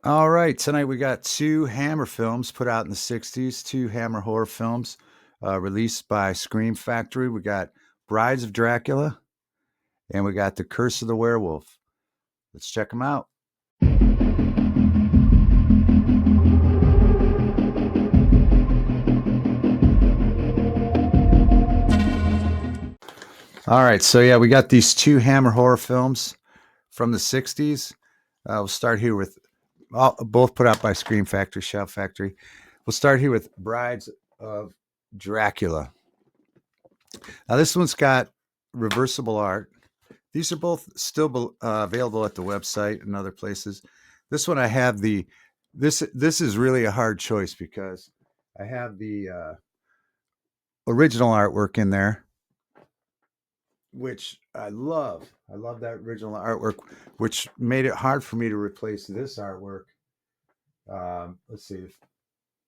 All right, tonight we got two Hammer films put out in the 60s, two Hammer horror films released by Scream Factory. We got Brides of Dracula and we got The Curse of the Werewolf. Let's check them out. All right, so yeah, we got these two Hammer horror films from the 60s. We'll start here with both put out by Scream Factory, Shout Factory. We'll start here with Brides of Dracula. Now, this one's got reversible art. These are both still available at the website and other places. This one I have this is really a hard choice because I have the original artwork in there, which I love. I love that original artwork, which made it hard for me to replace this artwork. Let's see if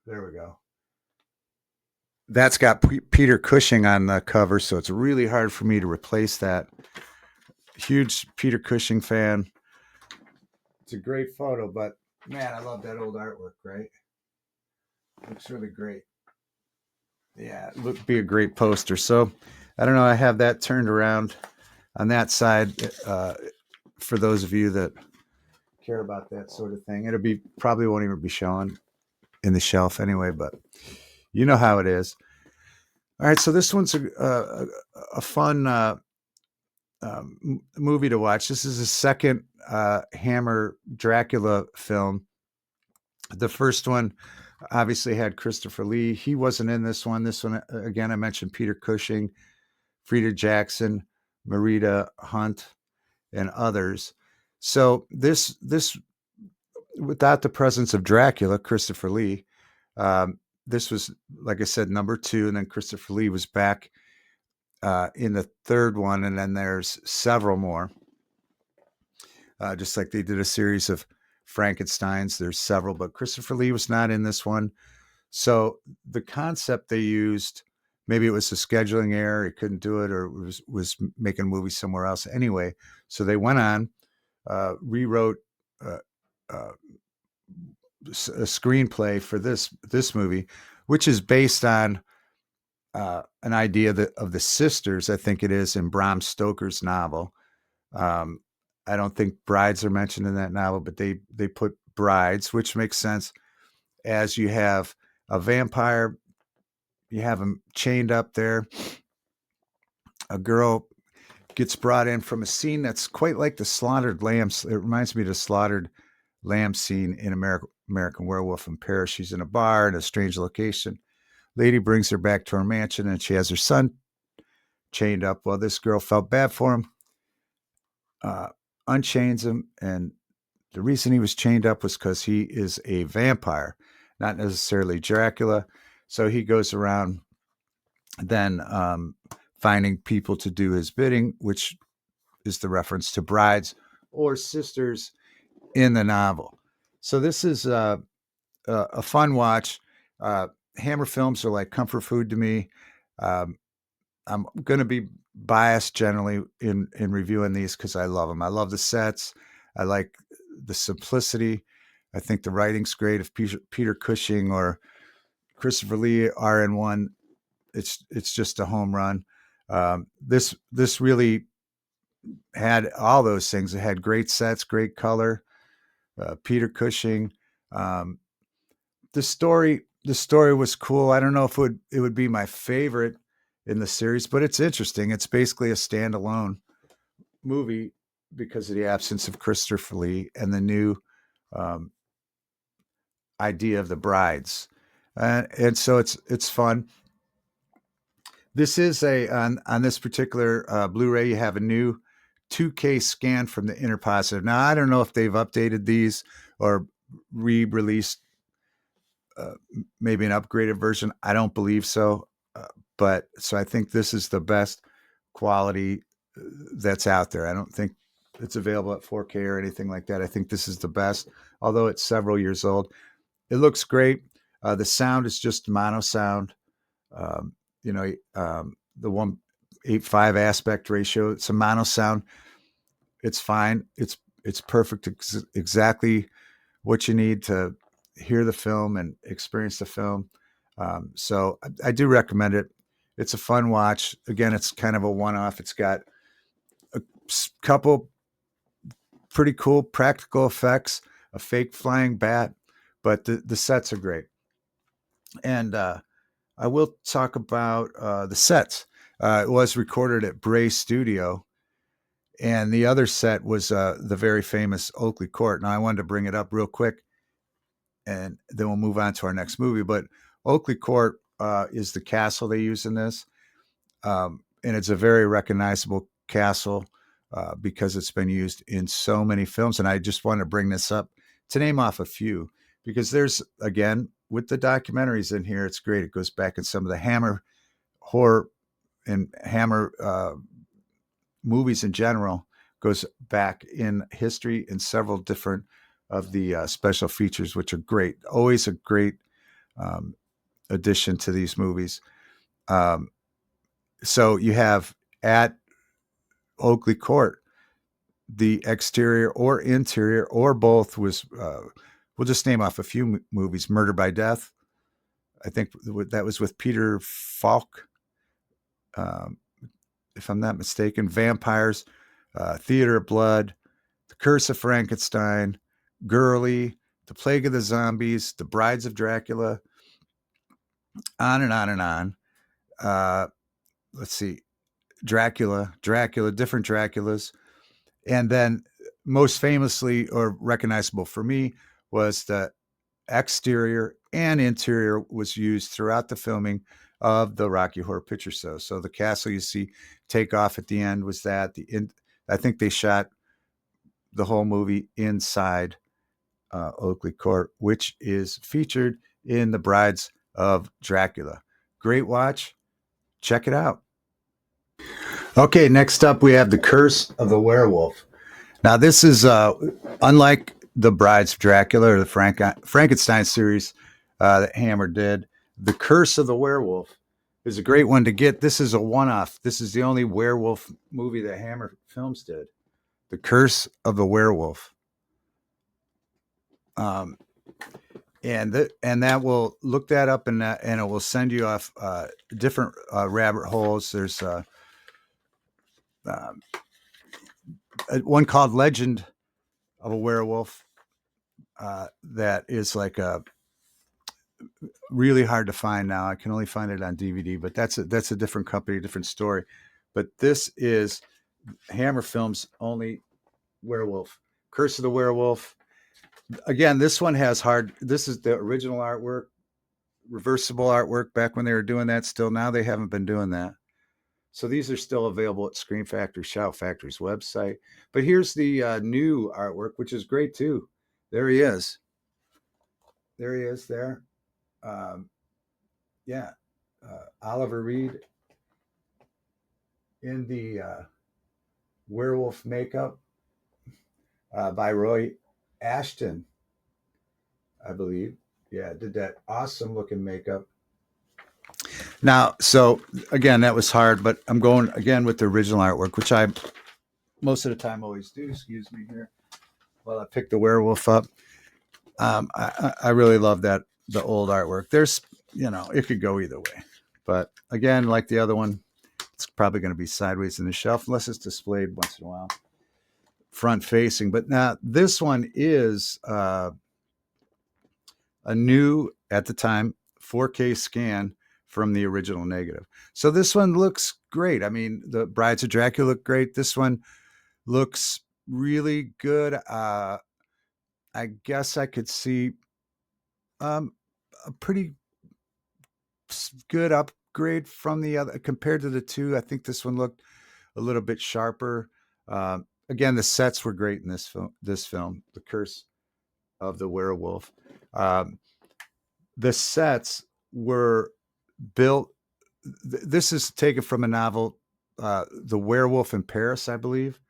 there we go. That's got Peter Cushing on the cover, so it's really hard for me to replace that. Huge Peter Cushing fan. It's a great photo, but man, I love that old artwork, right? Looks really great. Yeah, it would be a great poster. So I don't know. I have that turned around on that side for those of you that care about that sort of thing. It'll be probably won't even be showing in the shelf anyway, but you know how it is. All right, so this one's a fun movie to watch. This is the second Hammer Dracula film. The first one obviously had Christopher Lee. He wasn't in this one. This one, again, I mentioned Peter Cushing, Frida Jackson, Marita Hunt, and others. So this without the presence of Dracula, Christopher Lee, this was, like I said, number two, and then Christopher Lee was back in the third one, and then there's several more. Just like they did a series of Frankensteins, there's several, but Christopher Lee was not in this one. So the concept they used, maybe it was a scheduling error, he couldn't do it, or was making movies somewhere else anyway. So they went on, rewrote a screenplay for this movie, which is based on an idea of the sisters, I think it is, in Bram Stoker's novel. I don't think brides are mentioned in that novel, but they put brides, which makes sense, as you have a vampire, you have him chained up there. A girl gets brought in from a scene that's quite like the slaughtered lambs. It reminds me of the slaughtered lamb scene in American Werewolf in Paris. She's in a bar in a strange location. Lady brings her back to her mansion, and she has her son chained up. Well, this girl felt bad for him, unchains him, and the reason he was chained up was because he is a vampire, not necessarily Dracula. So he goes around then finding people to do his bidding, which is the reference to brides or sisters in the novel. So this is a fun watch. Hammer films are like comfort food to me. I'm going to be biased generally in reviewing these because I love them. I love the sets. I like the simplicity. I think the writing's great. If Peter Cushing or Christopher Lee are in one, it's just a home run. This really had all those things. It had great sets, great color. Peter Cushing. The story was cool. I don't know if it would be my favorite in the series, but it's interesting. It's basically a standalone movie because of the absence of Christopher Lee and the new idea of the brides, and so it's fun. This is on this particular Blu-ray. You have a new 2K scan from the inner positive. Now I don't know if they've updated these or re-released maybe an upgraded version. I don't believe so, but so I think this is the best quality that's out there. I don't think it's available at 4K or anything like that. I think this is the best, although it's several years old. It looks great. The sound is just mono sound. The 1.85 aspect ratio. It's a mono sound. It's fine. It's perfect. Exactly what you need to hear the film and experience the film. So I do recommend it. It's a fun watch. Again, it's kind of a one-off. It's got a couple pretty cool practical effects, a fake flying bat, but the sets are great. And I will talk about the sets. It was recorded at Bray Studio, and the other set was the very famous Oakley Court. Now, I wanted to bring it up real quick, and then we'll move on to our next movie. But Oakley Court is the castle they use in this, and it's a very recognizable castle because it's been used in so many films. And I just want to bring this up to name off a few, because there's, again, with the documentaries in here, it's great. It goes back in some of the Hammer horror and Hammer movies in general, goes back in history in several different of the special features, which are great. Always a great addition to these movies. So you have at Oakley Court, the exterior or interior or both was, we'll just name off a few movies. Murder by Death. I think that was with Peter Falk, if I'm not mistaken. Vampires, Theater of Blood, The Curse of Frankenstein, Girly, The Plague of the Zombies, The Brides of Dracula, on and on and on. Let's see, Dracula, different Draculas. And then most famously or recognizable for me was the exterior and interior was used throughout the filming of the Rocky Horror Picture Show. So the castle you see take off at the end was that. I think they shot the whole movie inside Oakley Court, which is featured in The Brides of Dracula. Great watch. Check it out. Okay, next up we have The Curse of the Werewolf. Now this is unlike The Brides of Dracula or the Frankenstein series that Hammer did. The Curse of the Werewolf is a great one to get. This is a one-off. This is the only werewolf movie that Hammer Films did. The Curse of the Werewolf. And that will look that up, and it will send you off different rabbit holes. There's one called Legend of a Werewolf that is like a really hard to find now. I can only find it on DVD, but that's a different company, different story. But this is Hammer Films' only werewolf. Curse of the Werewolf. Again, this one has this is the original artwork, reversible artwork back when they were doing that still. Now they haven't been doing that. So these are still available at Scream Factory, Shout Factory's website. But here's the new artwork, which is great too. There he is. There he is there. Oliver Reed in the werewolf makeup by Roy Ashton, I believe. Yeah, did that awesome looking makeup. Now, so again, that was hard, but I'm going again with the original artwork, which I most of the time always do. Excuse me here while I pick the werewolf up. I really love the old artwork. There's, it could go either way, but again, like the other one, it's probably going to be sideways in the shelf unless it's displayed once in a while, front facing. But now this one is a new, at the time, 4K scan from the original negative. So this one looks great. I mean, the Brides of Dracula look great. This one looks really good. I guess I could see a pretty good upgrade from the other compared to the two. I think this one looked a little bit sharper. Again, the sets were great in this film, The Curse of the Werewolf. The sets were built. This is taken from a novel, The Werewolf in Paris, I believe.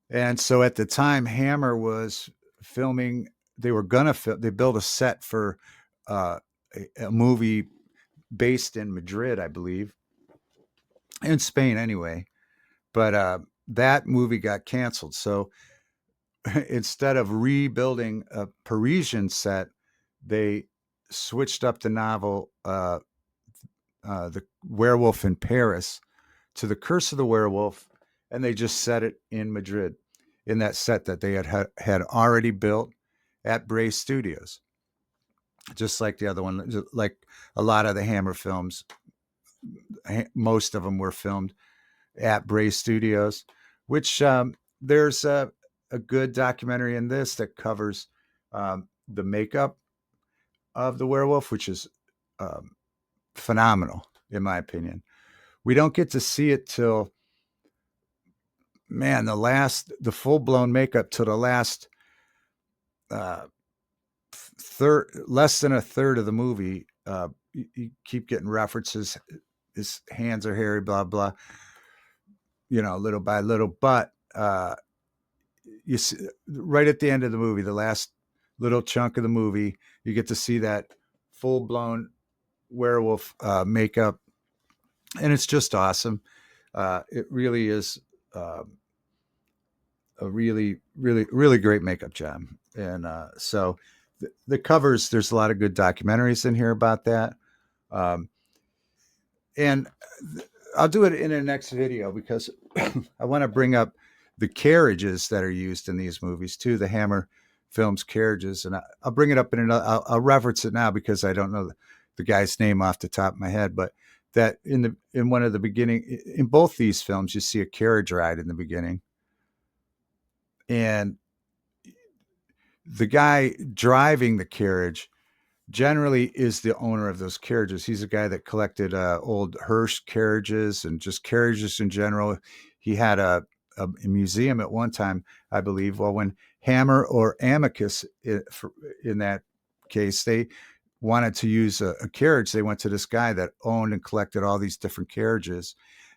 And so at the time, Hammer was filming. They were gonna they built a set for a movie based in Madrid, I believe, in Spain anyway. But that movie got canceled. So instead of rebuilding a Parisian set, they switched up the novel, The Werewolf in Paris, to The Curse of the Werewolf, and they just set it in Madrid, in that set that they had already built at Bray Studios, just like the other one. Like a lot of the Hammer films, most of them were filmed at Bray Studios, which there's a good documentary in this that covers the makeup of the werewolf, which is um, phenomenal, in my opinion. We don't get to see it till, man, the full blown makeup till the last uh, less than a third of the movie. You keep getting references. His hands are hairy, blah blah. Little by little, but you see, right at the end of the movie, the last little chunk of the movie, you get to see that full blown werewolf makeup, and it's just awesome. It really is a really, really, really great makeup job, and so the covers. There's a lot of good documentaries in here about that, um, and I'll do it in the next video because I want to bring up the carriages that are used in these movies too. The Hammer Films carriages, and I'll bring it up in another. I'll reference it now because I don't know the guy's name off the top of my head, but that in one of the beginning, in both these films, you see a carriage ride in the beginning, and the guy driving the carriage generally is the owner of those carriages. He's a guy that collected old Hearst carriages and just carriages in general. He had a museum at one time, I believe. Well, when Hammer or Amicus, in that case, they wanted to use a carriage, they went to this guy that owned and collected all these different carriages.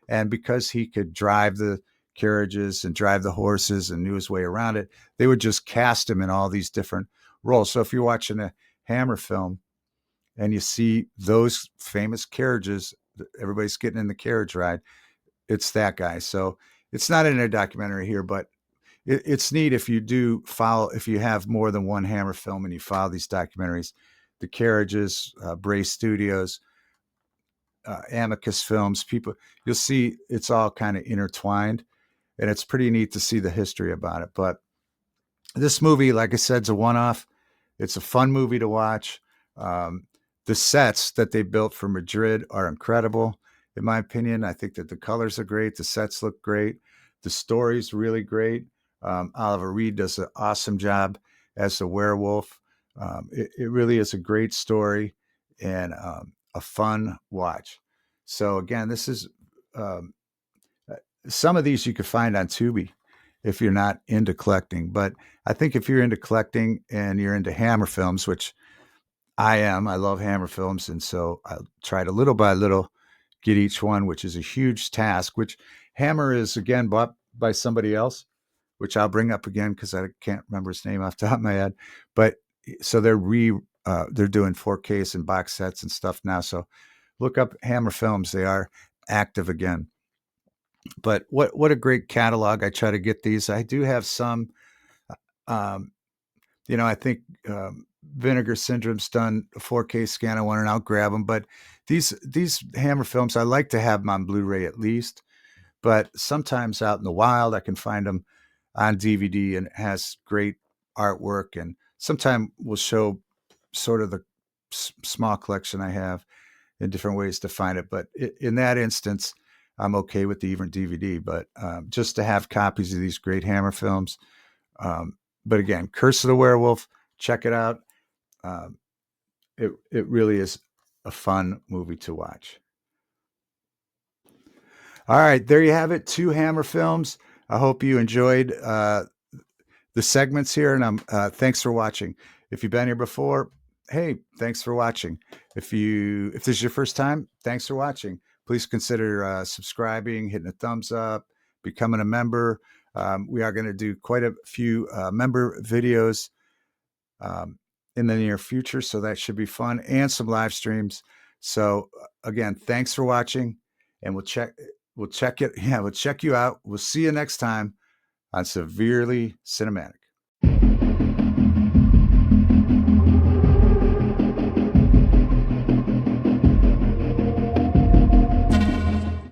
And because he could drive the carriages and drive the horses and knew his way around it, they would just cast him in all these different roles. So if you're watching a Hammer film and you see those famous carriages, everybody's getting in the carriage ride, it's that guy. So it's not in a documentary here, but it's neat if you do follow, if you have more than one Hammer film and you follow these documentaries, the carriages, Bray Studios, Amicus Films, people, you'll see it's all kind of intertwined, and it's pretty neat to see the history about it. But this movie, like I said, is a one-off. It's a fun movie to watch. The sets that they built for Madrid are incredible, in my opinion. I think that the colors are great. The sets look great. The story's really great. Oliver Reed does an awesome job as the werewolf. It really is a great story and a fun watch. So again, this is some of these you could find on Tubi if you're not into collecting. But I think if you're into collecting and you're into Hammer films, which I am, I love Hammer films. And so I try to little by little get each one, which is a huge task, which Hammer is again bought by somebody else, which I'll bring up again because I can't remember his name off the top of my head. But so they're doing 4Ks and box sets and stuff now. So look up Hammer Films. They are active again. But what a great catalog. I try to get these. I do have some, I think Vinegar Syndrome's done a 4K scan of one, and I'll grab them. But these Hammer films, I like to have them on Blu-ray at least. But sometimes out in the wild, I can find them on DVD, and it has great artwork. And sometimes we'll show sort of the small collection I have in different ways to find it. But in that instance, I'm okay with the even DVD. But just to have copies of these great Hammer films. But again, Curse of the Werewolf, check it out. It really is a fun movie to watch. All right, there you have it. 2 Hammer films. I hope you enjoyed the segments here, and thanks for watching. If you've been here before, hey, thanks for watching. If this is your first time, thanks for watching. Please consider subscribing, hitting a thumbs up, becoming a member. We are going to do quite a few member videos in the near future, so that should be fun, and some live streams. So again, thanks for watching, and we'll check you out. We'll see you next time on Severely Cinematic.